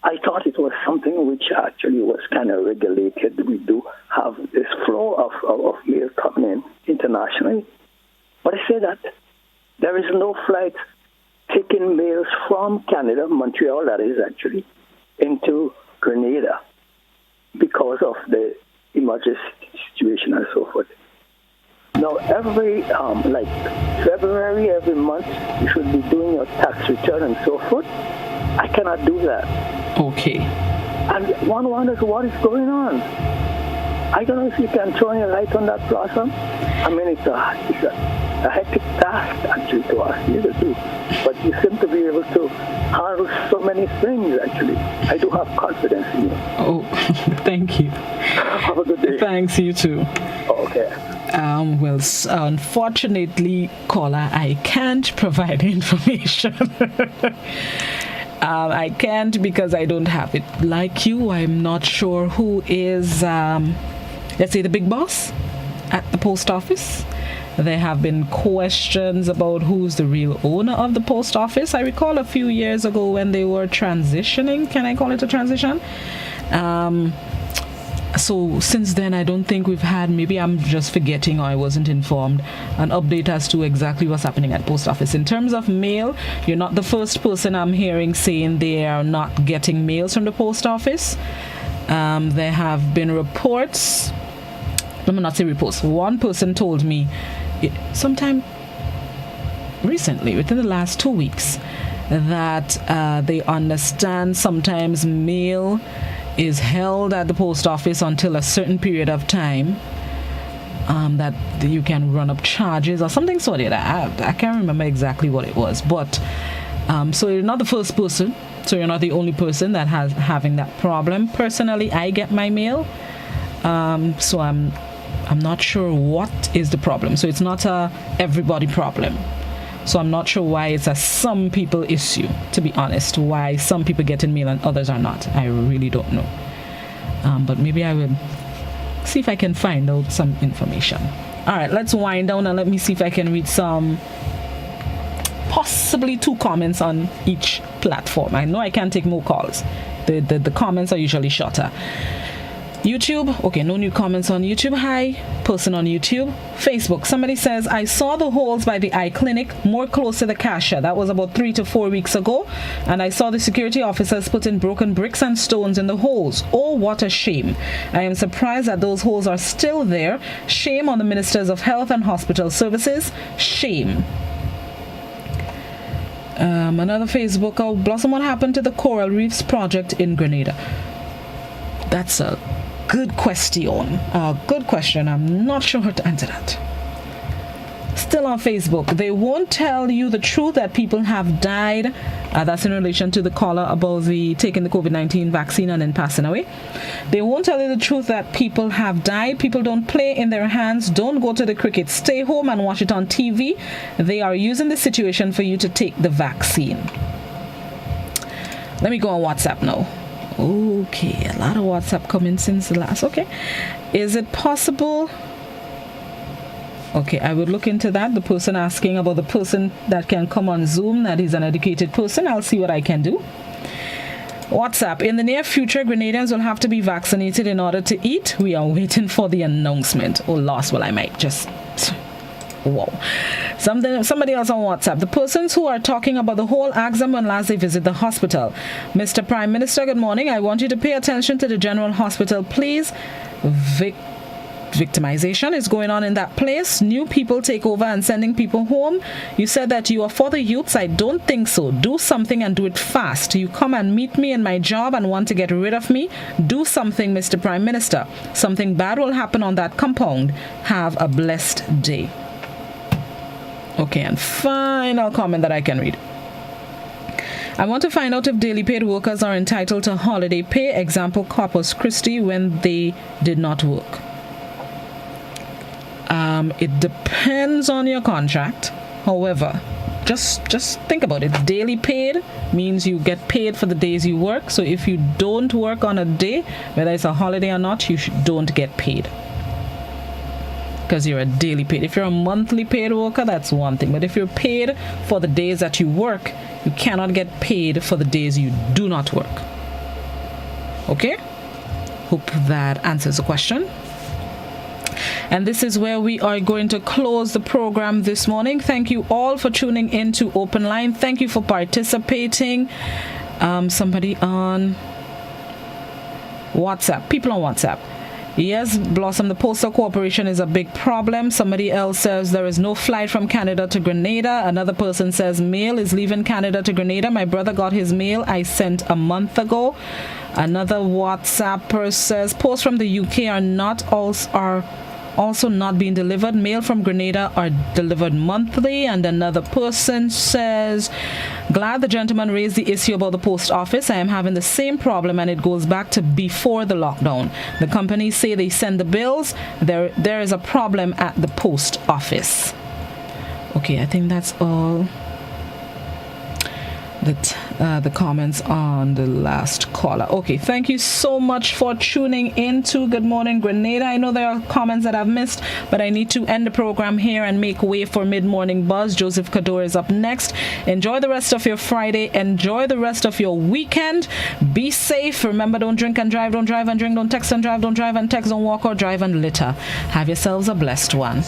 I thought it was something which actually was kind of regulated. We do have this flow of mail coming in internationally. But I say that there is no flight taking mails from Canada, Montreal, that is actually, into Grenada because of the emergency situation and so forth. Now, every, February, every month, you should be doing your tax return and so forth. I cannot do that. Okay. And one wonders what is going on. I don't know if you can throw any light on that, Blossom. It's a hectic task, actually, to ask you to do. But you seem to be able to handle so many things, actually. I do have confidence in you. Oh, thank you. Have a good day. Thanks, you too. Okay. Unfortunately, caller, I can't provide information. I can't because I don't have it. Like you, I'm not sure who is, let's say, the big boss at the post office. There have been questions about who's the real owner of the post office. I recall a few years ago when they were transitioning. Can I call it a transition? So since then, I don't think we've had, maybe I'm just forgetting or I wasn't informed, an update as to exactly what's happening at post office. In terms of mail, you're not the first person I'm hearing saying they are not getting mails from the post office. There have been reports, let me not say reports, one person told me sometime recently, within the last 2 weeks, that they understand sometimes mail is held at the post office until a certain period of time, that you can run up charges or something sort of that. I can't remember exactly what it was, but so you're not the first person, so you're not the only person that has having that problem. Personally, I get my mail, so I'm not sure what is the problem. So it's not a everybody problem. So I'm not sure why it's a some people issue, to be honest. Why some people get in mail and others are not. I really don't know. But maybe I will see if I can find out some information. All right, let's wind down and let me see if I can read some, possibly 2 comments on each platform. I know I can't take more calls. The comments are usually shorter. YouTube, okay, no new comments on YouTube. Hi, person on YouTube. Facebook, somebody says, I saw the holes by the eye clinic more close to the cashier. That was about 3 to 4 weeks ago. And I saw the security officers put in broken bricks and stones in the holes. Oh, what a shame. I am surprised that those holes are still there. Shame on the ministers of health and hospital services. Shame. Another Facebook, oh, Blossom, what happened to the Coral Reefs project in Grenada? That's a good question. Good question. I'm not sure how to answer that. Still on Facebook, they won't tell you the truth that people have died. That's in relation to the caller about taking the COVID-19 vaccine and then passing away. They won't tell you the truth that people have died. People don't play in their hands. Don't go to the cricket. Stay home and watch it on TV. They are using the situation for you to take the vaccine. Let me go on WhatsApp now. Okay, a lot of WhatsApp coming since the last. Okay, is it possible? Okay, I would look into that. The person asking about the person that can come on Zoom, that is an educated person. I'll see what I can do. WhatsApp, in the near future, Grenadians will have to be vaccinated in order to eat. We are waiting for the announcement. Oh, lost. Well, I might just... Whoa. Somebody else on WhatsApp. The persons who are talking about the whole ask them when last they visit the hospital. Mr. Prime Minister, good morning. I want you to pay attention to the General Hospital, please. Victimization is going on in that place. New people take over and sending people home. You said that you are for the youths. I don't think so. Do something and do it fast. You come and meet me in my job and want to get rid of me. Do something, Mr. Prime Minister. Something bad will happen on that compound. Have a blessed day. Okay, and final comment that I can read. I want to find out if daily paid workers are entitled to holiday pay, example Corpus Christi, when they did not work. It depends on your contract. However, just think about it. Daily paid means you get paid for the days you work. So if you don't work on a day, whether it's a holiday or not, you don't get paid, because you're a daily paid. If you're a monthly paid worker, that's one thing. But if you're paid for the days that you work, you cannot get paid for the days you do not work. Okay? Hope that answers the question. And this is where we are going to close the program this morning. Thank you all for tuning in to Open Line. Thank you for participating. Somebody on WhatsApp. People on WhatsApp. Yes, Blossom, the postal cooperation is a big problem. Somebody else says there is no flight from Canada to Grenada. Another person says mail is leaving Canada to Grenada. My brother got his mail I sent a month ago. Another WhatsApper says posts from the UK are also not being delivered. Mail from Grenada are delivered monthly. And another person says, glad the gentleman raised the issue about the post office. I am having the same problem, and it goes back to before the lockdown. The companies say they send the bills. There is a problem at the post office. Okay, I think that's all the comments on the last caller. Okay, thank you so much for tuning in to Good Morning Grenada. I know there are comments that I've missed, but I need to end the program here and make way for Mid-Morning Buzz. Joseph Kador is up next. Enjoy the rest of your Friday. Enjoy the rest of your weekend. Be safe. Remember, don't drink and drive. Don't drive and drink. Don't text and drive. Don't drive and text. Don't walk or drive and litter. Have yourselves a blessed one.